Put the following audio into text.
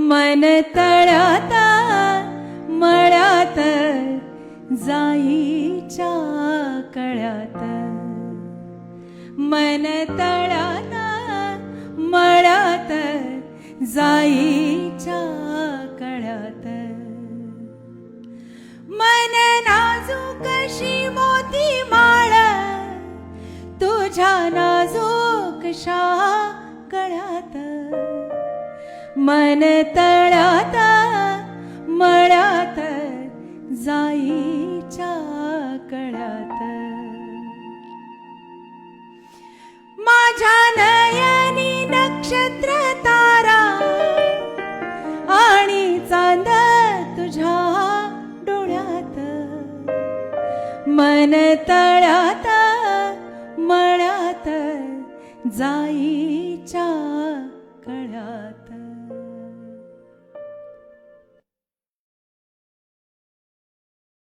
मन तळ्यात मळ्यात जाईच्या कळ्यात, मन तळ्यात मळ्यात जाईच्या कळ्यात, मन नाजूकशी मोती माळ तुझ्या नाजूकशा कळ्यात, मन तळ्यात मळ्यात जाईच्या कळ्यात, माझ्या नयनी नक्षत्र तारा आणि चांद तुझ्या डोळ्यात, मन तळ्यात मळ्यात जाईच्या कळ्यात.